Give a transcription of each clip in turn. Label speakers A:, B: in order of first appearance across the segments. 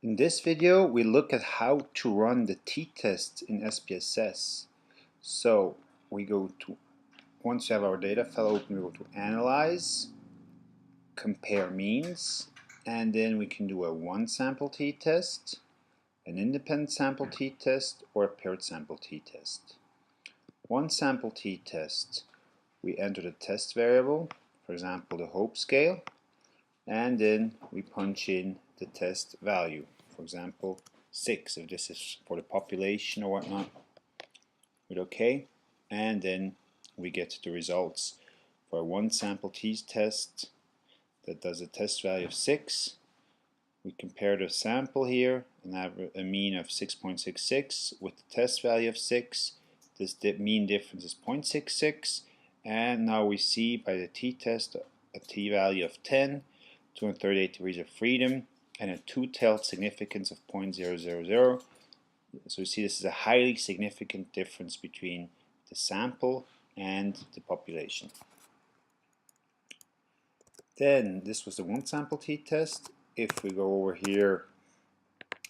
A: In this video, we look at how to run the t-test in SPSS. So we go to, once you have our data file open, we go to Analyze, Compare Means, and then we can do a one sample t-test, an independent sample t-test, or a paired sample t-test. One sample t-test, we enter the test variable, for example the hope scale, and then we punch in the test value, for example 6 if this is for the population or whatnot. Hit OK, and then we get the results for a one sample t-test that does a test value of 6. We compare the sample here and have a mean of 6.66 with the test value of 6. This mean difference is 0.66, and now we see by the t-test a t-value of 10, 238 degrees of freedom, and a two-tailed significance of 0.000. So you see this is a highly significant difference between the sample and the population. Then this was the one sample t-test. If we go over here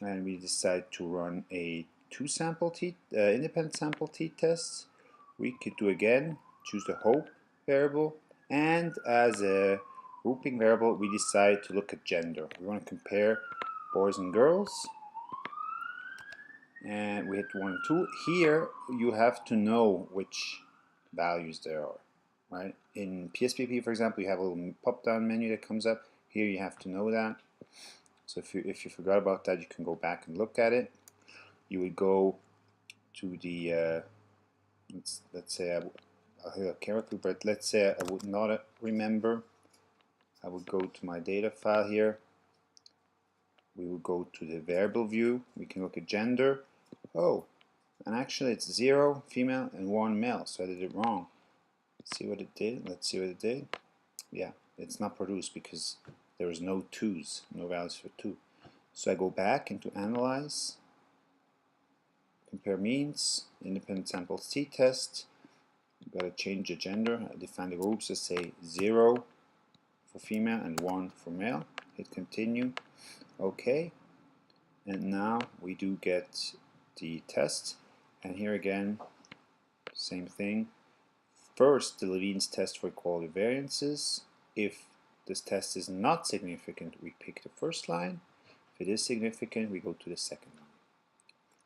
A: and we decide to run a two sample independent sample t-test, we could do again, choose the hope variable, and as a grouping variable we decide to look at gender. We want to compare boys and girls, and we hit 1 and 2. Here you have to know which values there are, right? In PSPP, for example, you have a little pop-down menu that comes up. Here you have to know that. So if you forgot about that, you can go back and look at it. You would go to the let's say I'll hit a character, but let's say I would not remember. I would go to my data file here. We will go to the variable view. We can look at gender. Oh, and actually it's 0 female and 1 male, so I did it wrong. Let's see what it did. Let's see what it did. Yeah, it's not produced because there is no 2's, no values for 2. So I go back into Analyze, Compare Means, Independent Samples t-test. I've got to change the gender. I define the groups to say 0 for female and 1 for male. Hit Continue. OK. And now we do get the test. And here again, same thing. First, the Levene's test for equality of variances. If this test is not significant, we pick the first line. If it is significant, we go to the second line.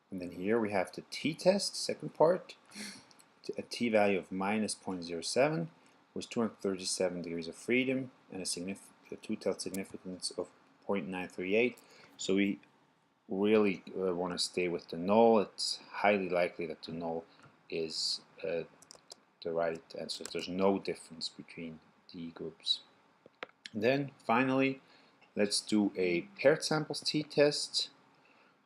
A: And then here we have the t-test, second part, a t-value of minus 0.07 with 237 degrees of freedom and a two-tailed significance of 0.938. So we really want to stay with the null. It's highly likely that the null is the right answer. There's no difference between the groups. And then finally, let's do a paired samples t-test.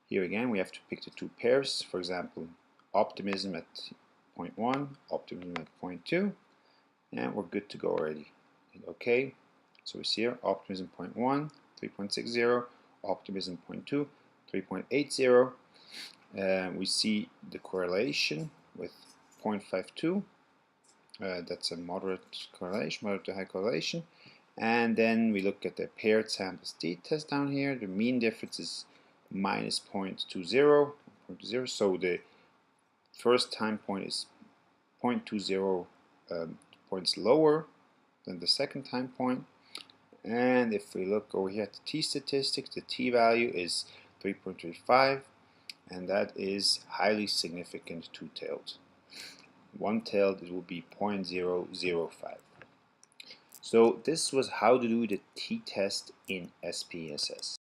A: Here again we have to pick the two pairs, for example optimism at 0.1, optimism at 0.2, and we're good to go already. OK, so we see here optimism 0.1, 3.60, optimism 0.2, 3.80. We see the correlation with 0.52. That's a moderate correlation, moderate to high correlation. And then we look at the paired samples t-test down here. The mean difference is minus 0.20, so the first time point is 0.20 points lower than the second time point. And if we look over here at the t-statistics, the t-value is 3.35, and that is highly significant two-tailed. One-tailed, it will be 0.005. So this was how to do the t-test in SPSS.